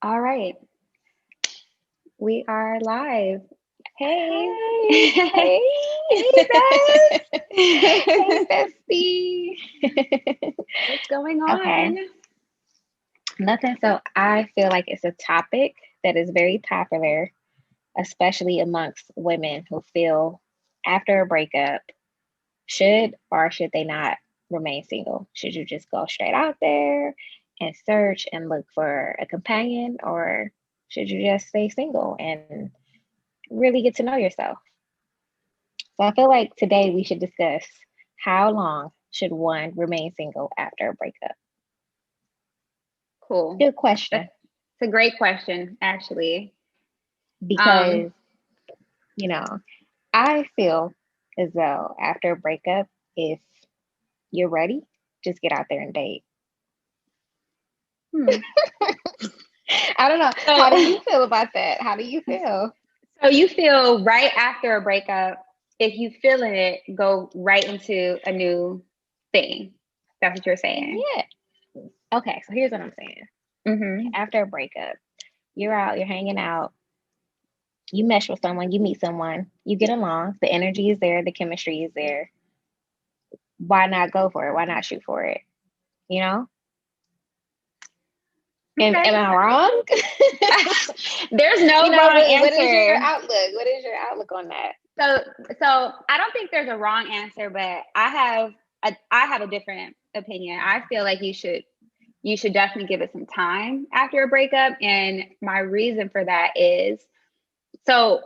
All right, we are live. Hey. Hey, hey, Hey, Bess. hey, bestie. What's going Okay, on? nothing. So I feel like it's a topic that is very popular, especially amongst women who feel after a breakup, should or should they not remain single? Should you just go straight out there and search and look for a companion, or should you just stay single and really get to know yourself? So I feel like today we should discuss how long should one remain single after a breakup? Cool. Good question That's a great question, actually. Um, because, you know, I feel as though after a breakup, if you're ready, just get out there and date. hmm. I don't know. So, How do you feel about that? How do you feel? so you feel right after a breakup, if you feeling it, go right into a new thing. That's what you're saying. Yeah. Okay, so here's what I'm saying. Mm-hmm. After a breakup, you're out, you're hanging out, you mesh with someone, you meet someone, you get along, the energy is there, the chemistry is there. Why not go for it? Why not shoot for it? You know? Am Okay. I wrong? There's no wrong What is your answer. outlook? What is your outlook on that? So, so I don't think there's a wrong answer, but I have a different opinion. I feel like you should definitely give it some time after a breakup, and my reason for that is so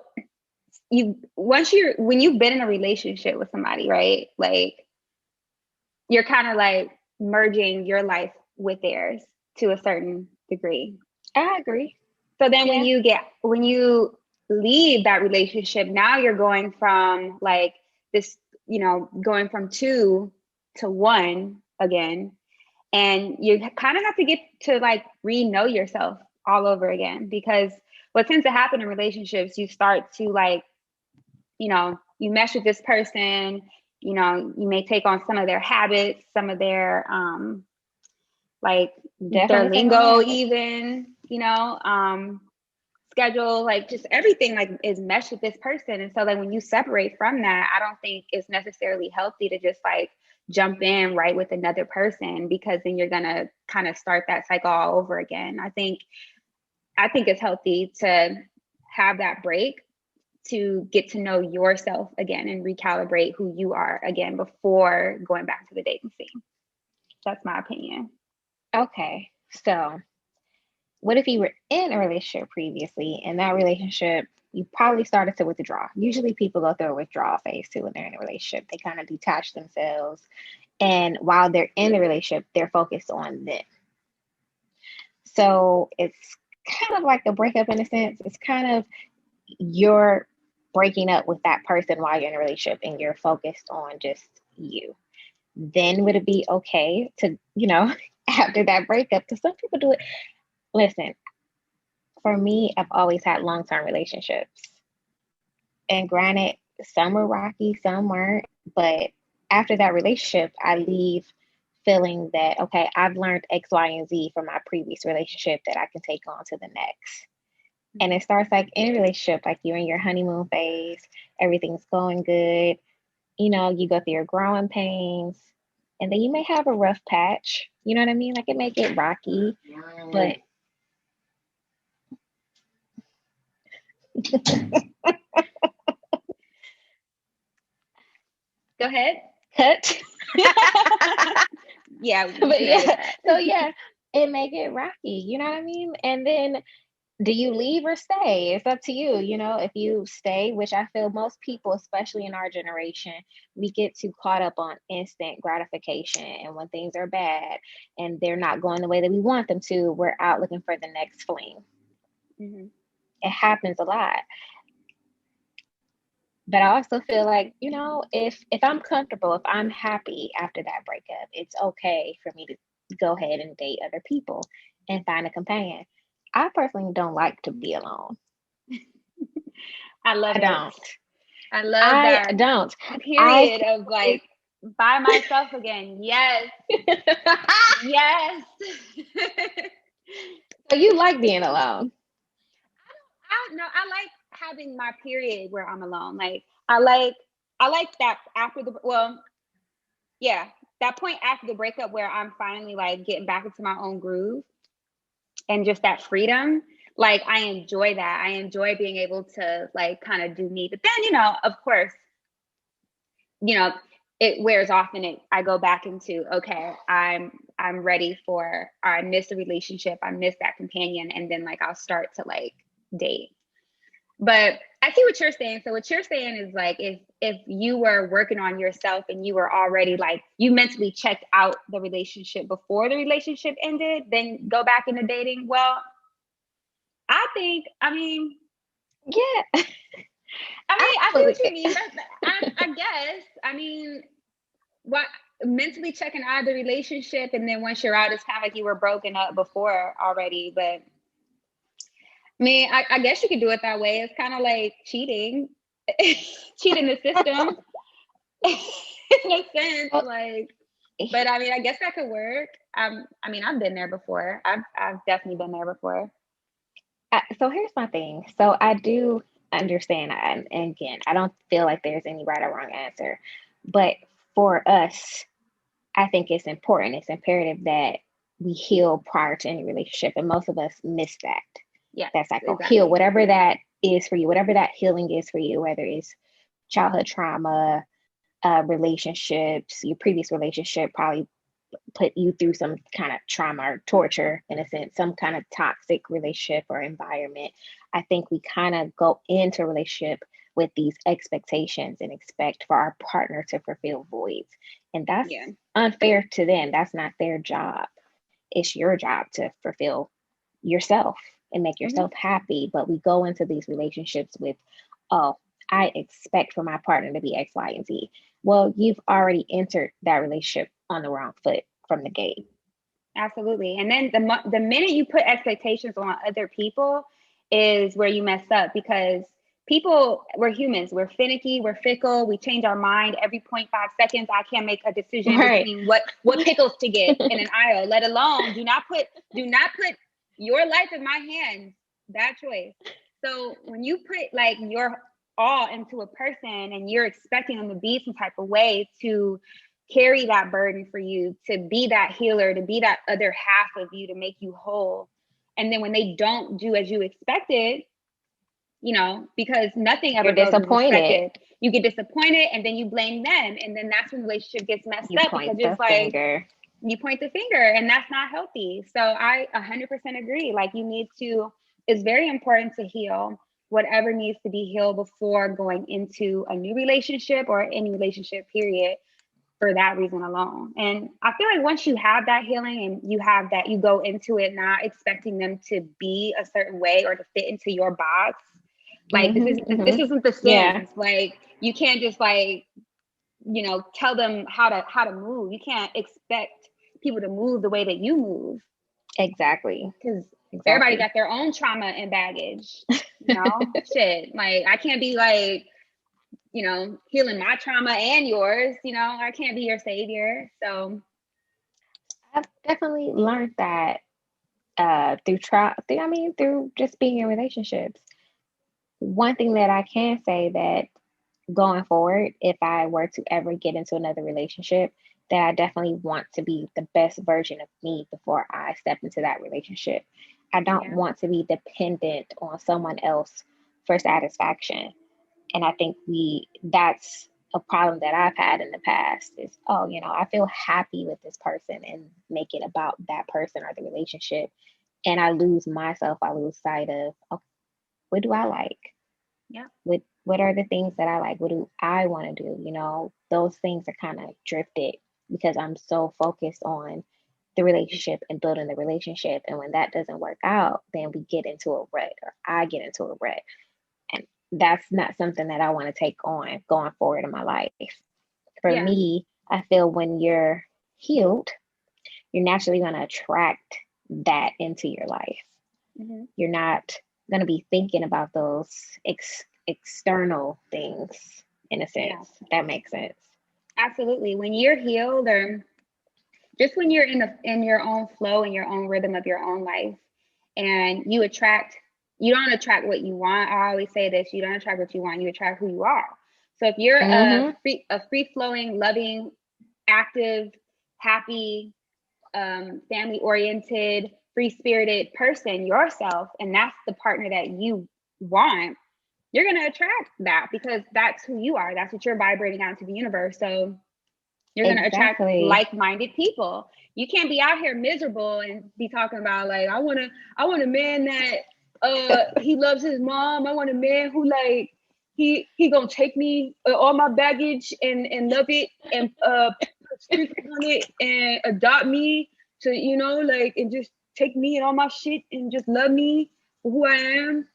you once you're when you've been in a relationship with somebody, right? Like you're kind of like merging your life with theirs to a certain degree. I agree. So then Yeah. when you leave that relationship, now you're going from like this, going from two to one again. And you kind of have to get to like re-know yourself all over again, because what tends to happen in relationships, you start to like, you mesh with this person, you may take on some of their habits, some of their like their Definitely take on the lingo habits. even, schedule, like just everything like is meshed with this person. And so like when you separate from that, I don't think it's necessarily healthy to just like jump in right with another person, because then you're gonna kind of start that cycle all over again. I think it's healthy to have that break to get to know yourself again and recalibrate who you are again before going back to the dating scene. That's my opinion. Okay. So, what if you were in a relationship previously and that relationship you probably started to withdraw? Usually people go through a withdrawal phase too when they're in a relationship. They kind of detach themselves. And while they're in the relationship, they're focused on them. So it's kind of like a breakup in a sense. It's kind of you're breaking up with that person while you're in a relationship and you're focused on just you. Then would it be okay to, after that breakup? Because some people do it. Listen, for me, I've always had long term relationships. And granted, some were rocky, some weren't. But after that relationship, I leave feeling that, okay, I've learned X, Y, and Z from my previous relationship that I can take on to the next. And it starts like any relationship, like you're in your honeymoon phase, everything's going good. You go through your growing pains, and then you may have a rough patch. You know what I mean? Like it may get rocky, but Go ahead. cut. Yeah, we But can edit yeah, that. so yeah, it may get rocky. You know what I mean? And then do you leave or stay? It's up to you. If you stay, which I feel most people, especially in our generation, we get too caught up on instant gratification. And when things are bad and they're not going the way that we want them to, we're out looking for the next fling. Mm-hmm. It happens a lot. But I also feel like, if I'm comfortable, if I'm happy after that breakup, it's okay for me to go ahead and date other people and find a companion. I personally don't like to be alone. I love I it. don't. I love I that don't. I period of like by myself again. Yes. so Yes. you like being alone. I no, I like having my period where I'm alone. Like I like that after the well, yeah, that point after the breakup where I'm finally like getting back into my own groove and just that freedom. Like I enjoy that. I enjoy being able to like kind of do me. But then, of course, you know, it wears off and I go back into, okay, I'm ready for, or I miss a relationship, I miss that companion, and then like I'll start to like date. But I see what you're saying. So what you're saying is like if you were working on yourself and you were already like you mentally checked out the relationship before the relationship ended, then go back into dating. Well, I mean, Yeah, I see what you absolutely. mean. I guess. I mean, what mentally checking out of the relationship, and then once you're out, it's kind of like you were broken up before already. But I mean, I guess you could do it that way. It's kind of like cheating, cheating the system in a sense. Well, Like, but I mean, I guess that could work. I mean, I've been there before. I've definitely been there before. so here's my thing. So I do understand, and again, I don't feel like there's any right or wrong answer, but for us, I think it's important. It's imperative that we heal prior to any relationship, and most of us miss that. Yes, That's like, oh, heal exactly. whatever that is for you, whatever that healing is for you, whether it's childhood trauma, relationships, your previous relationship probably put you through some kind of trauma or torture in a sense, some kind of toxic relationship or environment. I think we kind of go into a relationship with these expectations and expect for our partner to fulfill voids. And that's Yeah. unfair to them. That's not their job. It's your job to fulfill yourself and make Hmm. yourself happy. But we go into these relationships with, oh, I expect for my partner to be X, Y, and Z. Well, you've already entered that relationship on the wrong foot from the gate. Absolutely. And then the minute you put expectations on other people is where you mess up because we're humans. We're finicky. We're fickle. We change our mind every 0.5 seconds. I can't make a decision Right. between what pickles to get in an aisle, let alone do not put your life in my hands. That choice. So when you put like your all into a person and you're expecting them to be some type of way to carry that burden for you, to be that healer, to be that other half of you, to make you whole. And then when they don't do as you expected, because nothing You're ever goes as disappointed. expected, you get disappointed and then you blame them. And then that's when the relationship gets messed You up because point it's the like finger. you point the finger and that's not healthy. So I 100% agree. Like it's very important to heal whatever needs to be healed before going into a new relationship or any relationship, period, for that reason alone. And I feel like once you have that healing and you have that, you go into it not expecting them to be a certain way or to fit into your box. Like this Hmm. isn't The Yeah, Sims. Like you can't just like tell them how to move. You can't expect people to move the way that you move exactly. because everybody Exactly. got their own trauma and baggage. Shit. Like I can't be like healing my trauma and yours. I can't be your savior. So I've definitely learned that through just being in relationships. One thing that I can say that going forward, if I were to ever get into another relationship, that I definitely want to be the best version of me before I step into that relationship. I don't yeah. want to be dependent on someone else for satisfaction. And I think that's a problem that I've had in the past is, oh, I feel happy with this person and make it about that person or the relationship. And I lose myself. I lose sight of, oh, what do I like? Yeah. What are the things that I like? What do I want to do? Those things are kind of drifted because I'm so focused on the relationship and building the relationship. And when that doesn't work out, then we get into a rut or I get into a rut. And that's not something that I want to take on going forward in my life. For Yeah. me, I feel when you're healed, you're naturally going to attract that into your life. Hmm. You're not going to be thinking about those external things in a Yeah. sense. If that makes sense. Absolutely. When you're healed, or just when you're in your own flow and your own rhythm of your own life, and you don't attract what you want. I always say this, you don't attract what you want, you attract who you are. So if you're a free flowing, loving, active, happy, family oriented, free spirited person yourself, and that's the partner that you want, you're going to attract that because that's who you are. That's what you're vibrating out to the universe. So you're going to attract like-minded people. You can't be out here miserable and be talking about like, I want a man that he loves his mom. I want a man who like he gonna take me all my baggage and love it and put stickers on it and adopt me to, you know, like, and just take me and all my shit and just love me for who I am,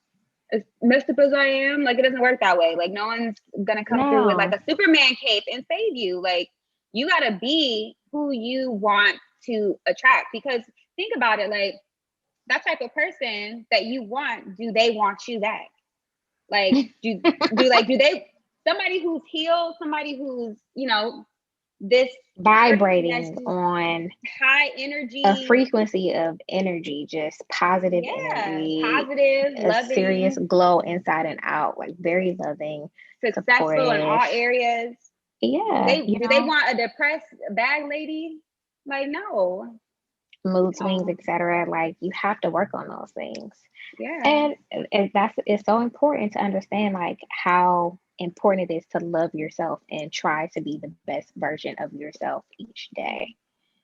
as messed up as I am. Like, it doesn't work that way. Like, no one's gonna come through with like a Superman cape and save you. Like, you gotta be who you want to attract. Because think about it, like, that type of person that you want, do they want you back? Like, do they, somebody who's healed, somebody who's, you know, this vibrating on high energy, a frequency of energy, just positive energy, positive, a loving, serious glow inside and out, like very loving, successful supportive. in all areas. Yeah. Do they want a depressed bag lady? Like, no. Mood swings, etc. Like, you have to work on those things. Yeah. And it's so important to understand like how important it is to love yourself and try to be the best version of yourself each day.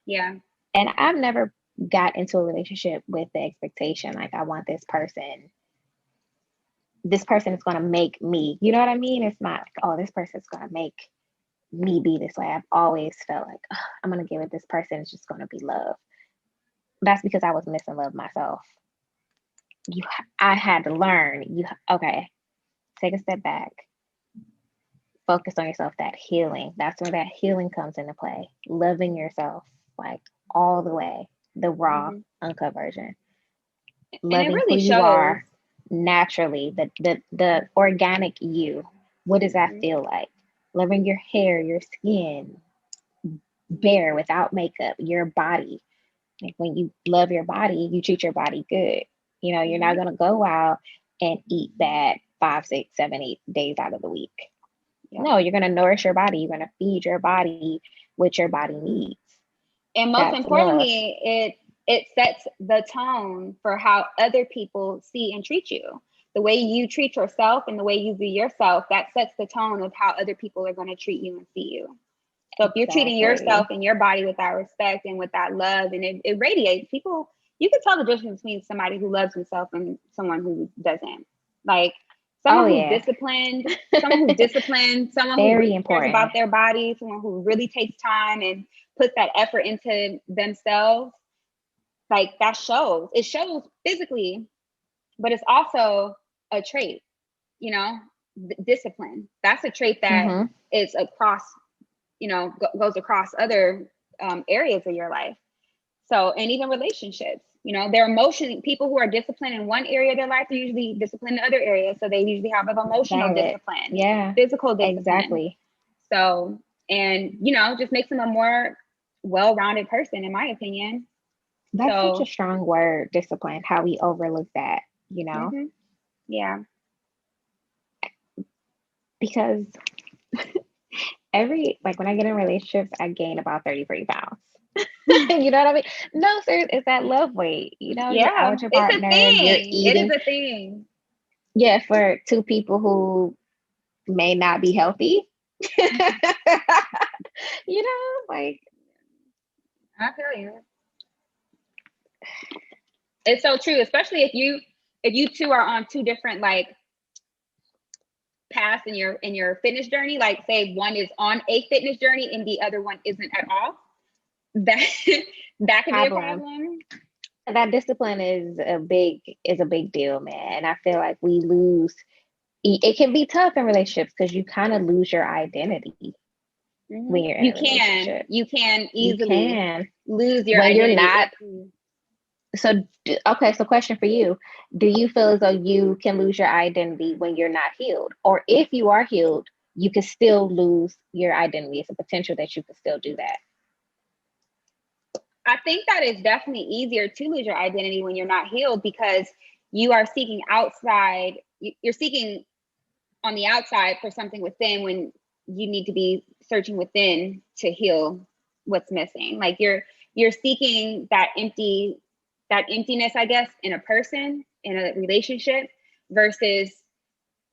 Yeah. And I've never got into a relationship with the expectation like, I want this person is going to make me, you know what I mean? It's not like, oh, this person's going to make me be this way. I've always felt like, oh, I'm going to give it, this person is just going to be love. That's because I was missing love myself. I had to learn, okay, take a step back, focus on yourself, that healing. That's where that healing comes into play. Loving yourself, like, all the way, the raw, uncut version. Loving really who you are naturally, the organic you. What does that feel like? Loving your hair, your skin, bare, without makeup, your body. Like, when you love your body, you treat your body good. You know, you're not going to go out and eat bad 5, 6, 7, 8 days out of the week. Yeah. No, you're going to nourish your body. You're going to feed your body what your body needs. And most importantly, it sets the tone for how other people see and treat you. The way you treat yourself and the way you view yourself, that sets the tone of how other people are going to treat you and see you. So if you're treating yourself and your body with that respect and with that love, and it radiates, people, you can tell the difference between somebody who loves himself and someone who doesn't. Like, someone who's disciplined, someone who really cares about their body, someone who really takes time and puts that effort into themselves, like, that shows. It shows physically, but it's also a trait, you know, discipline. That's a trait that is across, you know, goes across other areas of your life. So, and even relationships, you know, they're emotionally, people who are disciplined in one area of their life are usually disciplined in other areas. So they usually have an emotional discipline, physical discipline. Exactly. So, and, you know, just makes them a more well-rounded person, in my opinion. That's such a strong word, discipline, how we overlook that, you know? Yeah. Because when I get in relationships, I gain about 33 pounds. You know what I mean? No, sir, it's that love weight. You know, you're out with your partner, you're eating. It is a thing. Yeah, for two people who may not be healthy. You know, like, I feel you. It's so true, especially if you two are on two different like paths in your fitness journey. Like, say one is on a fitness journey and the other one isn't at all. That could be a problem. That discipline is a big deal, man. And I feel like we lose. It can be tough in relationships because you kind of lose your identity when you're in a relationship. You can easily lose your when identity. You're not. So, okay, so question for you. Do you feel as though you can lose your identity when you're not healed? Or if you are healed, you can still lose your identity? It's a potential that you can still do that. I think that it's definitely easier to lose your identity when you're not healed, because you are seeking outside, you're seeking on the outside for something within, when you need to be searching within to heal what's missing. Like you're seeking that emptiness, I guess, in a person, in a relationship, versus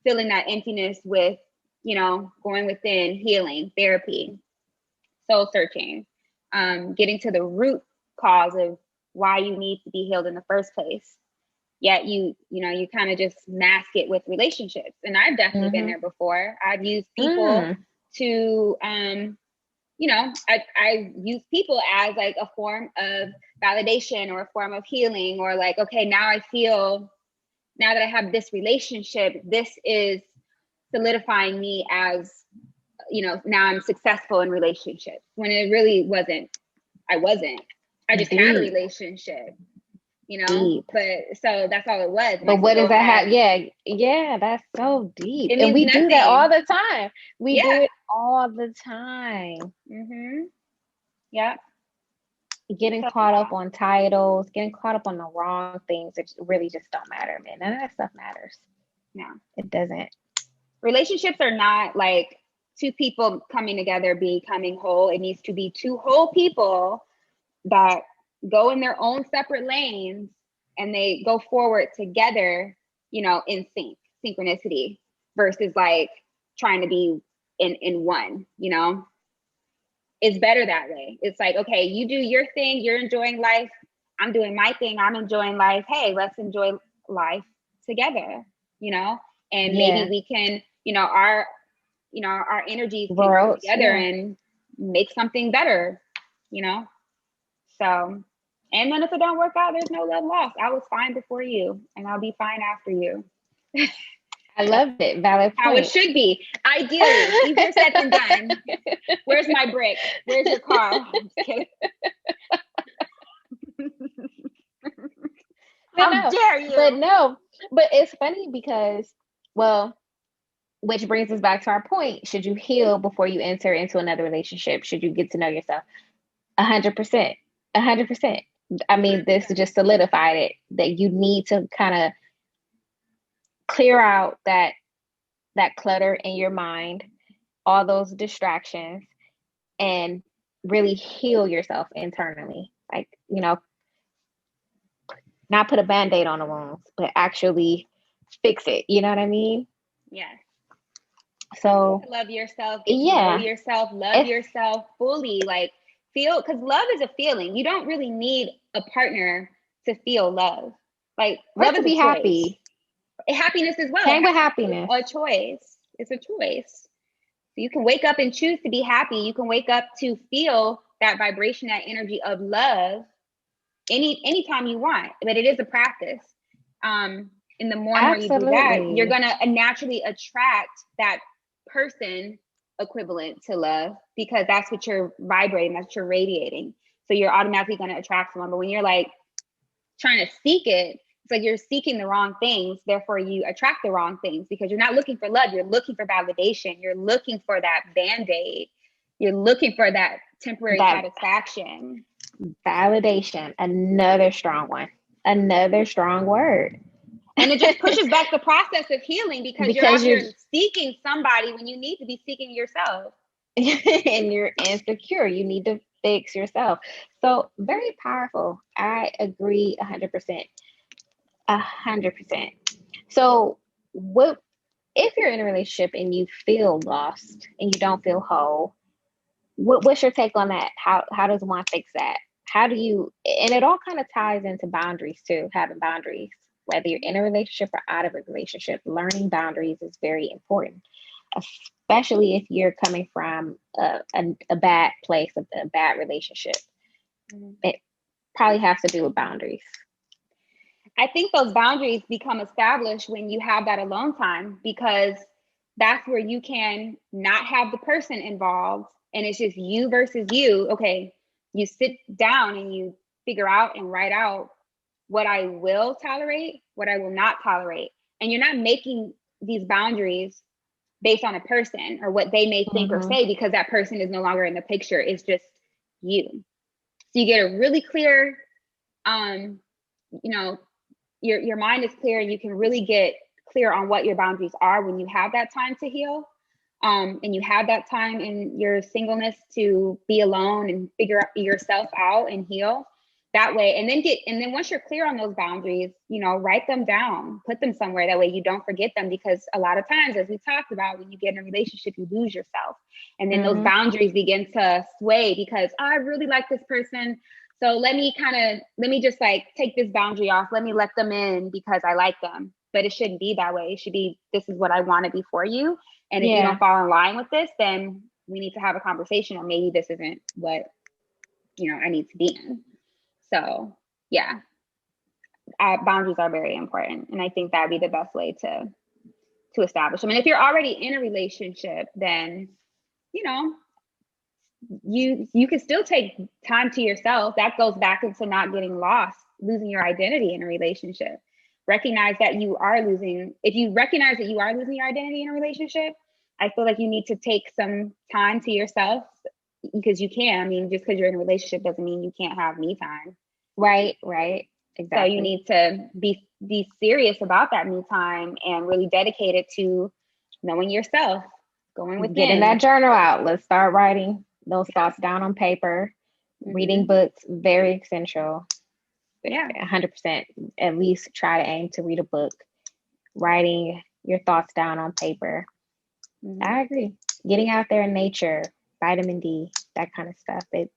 filling that emptiness with, going within, healing, therapy, soul searching, getting to the root cause of why you need to be healed in the first place. Yet you kind of just mask it with relationships. And I've definitely been there before. I've used people to, I use people as like a form of validation or a form of healing, or like, okay, now that I have this relationship, this is solidifying me as, now I'm successful in relationships, when it really wasn't. I just had a relationship, Deep. but so that's all it was. But what does that have? Yeah, that's so deep. And we do that all the time. We do it all the time. Yeah. Getting caught up on titles, getting caught up on the wrong things that really just don't matter, man. None of that stuff matters. No, it doesn't. Relationships are not like two people coming together, becoming whole. It needs to be two whole people that go in their own separate lanes, and they go forward together, in synchronicity, versus like trying to be in one, It's better that way. It's like, okay, you do your thing, you're enjoying life, I'm doing my thing, I'm enjoying life. Hey, let's enjoy life together, and maybe we can, our energies can come together and make something better, So, and then if it don't work out, there's no love lost. I was fine before you, and I'll be fine after you. I love it. Valid point. How it should be. Ideally, easier said than done. Where's my brick? Where's your car? I'm just kidding. How dare you? But it's funny because, well, which brings us back to our point. Should you heal before you enter into another relationship? Should you get to know yourself? 100%. 100%. I mean, this just solidified it, that you need to kind of clear out that clutter in your mind, all those distractions, and really heal yourself internally. Like, not put a Band-Aid on the wounds, but actually fix it. You know what I mean? Yes. So love yourself, know yourself, love yourself fully, like feel, because love is a feeling. You don't really need a partner to feel love. Like love is to be happy. Happiness as well. Same with happiness. A choice. It's a choice. So you can wake up and choose to be happy. You can wake up to feel that vibration, that energy of love anytime you want. But it is a practice. And the more and more you do that, you're gonna naturally attract that person equivalent to love, because that's what you're vibrating, that's what you're radiating. So you're automatically going to attract someone. But when you're like trying to seek it, it's like you're seeking the wrong things. Therefore, you attract the wrong things, because you're not looking for love. You're looking for validation. You're looking for that Band-Aid. You're looking for that temporary satisfaction. Validation, another strong one, another strong word. And it just pushes back the process of healing, because you're out here seeking somebody when you need to be seeking yourself. And you're insecure. You need to fix yourself. So very powerful. I agree 100%. 100%. So what if you're in a relationship and you feel lost and you don't feel whole? What's your take on that? How does one fix that? How do you, and it all kind of ties into boundaries too, having boundaries. Whether you're in a relationship or out of a relationship, learning boundaries is very important, especially if you're coming from a bad place, a bad relationship. It probably has to do with boundaries. I think those boundaries become established when you have that alone time, because that's where you can not have the person involved, and it's just you versus you. Okay, you sit down and you figure out and write out what I will tolerate, what I will not tolerate. And you're not making these boundaries based on a person or what they may think or say, because that person is no longer in the picture. It's just you. So you get a really clear, you know, your mind is clear, and you can really get clear on what your boundaries are when you have that time to heal. And you have that time in your singleness to be alone and figure yourself out and heal that way. And then once you're clear on those boundaries, write them down, put them somewhere. That way you don't forget them, because a lot of times, as we talked about, when you get in a relationship, you lose yourself. And then those boundaries begin to sway because I really like this person. So let me just like take this boundary off. Let me let them in because I like them. But it shouldn't be that way. It should be, this is what I want to be for you. And if you don't fall in line with this, then we need to have a conversation, or maybe this isn't what, I need to be in. So yeah, boundaries are very important. And I think that'd be the best way to establish them. And if you're already in a relationship, then, you can still take time to yourself. That goes back into not getting lost, losing your identity in a relationship. Recognize that you are losing. If you recognize that you are losing your identity in a relationship, I feel like you need to take some time to yourself, because you can. I mean, just because you're in a relationship doesn't mean you can't have me time. Right. Exactly. So you need to be serious about that me time and really dedicate it to knowing yourself, going within. Getting that journal out. Let's start writing those thoughts down on paper. Reading books, very essential. Yeah. 100%. At least try to aim to read a book. Writing your thoughts down on paper. I agree. Getting out there in nature, vitamin D, that kind of stuff. It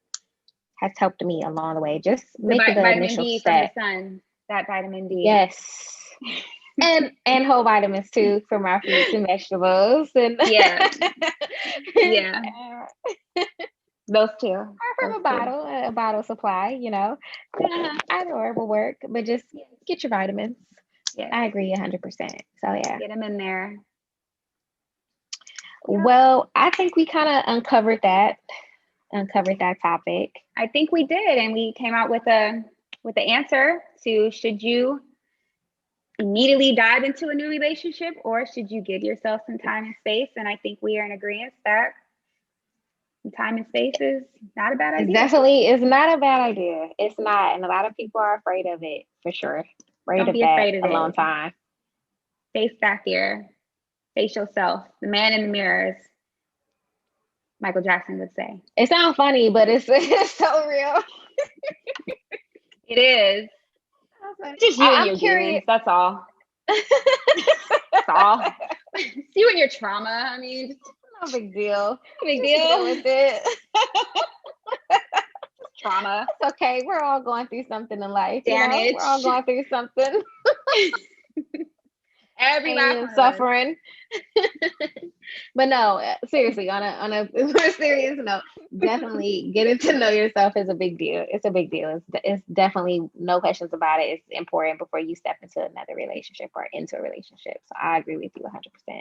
has helped me along the way. Just make the initial D step. From the sun, that vitamin D. Yes. and whole vitamins too, from our fruits and vegetables. And yeah. Those two. Or from a bottle supply, either or will work, but just get your vitamins. Yes. I agree 100%. So yeah. Get them in there. Well, I think we kind of uncovered that topic. I think we did, and we came out with the answer to, should you immediately dive into a new relationship, or should you give yourself some time and space? And I think we are in agreement that time and space is not a bad idea. It's not a bad idea. It's not, and a lot of people are afraid of it, for sure. Don't be afraid of that alone time. Face back here. Face yourself. The man in the mirror, as Michael Jackson would say. It sounds funny, but it's so real. It is. Just you and your demons. That's all. That's all. It's you and your trauma. I mean, no big deal. Big deal with it. Trauma. It's okay. We're all going through something in life. Damage. We're all going through something. Everybody suffering. But no, seriously, on a more serious note, definitely getting to know yourself is a big deal. It's a big deal. It's definitely, no questions about it. It's important before you step into another relationship or into a relationship. So I agree with you 100%.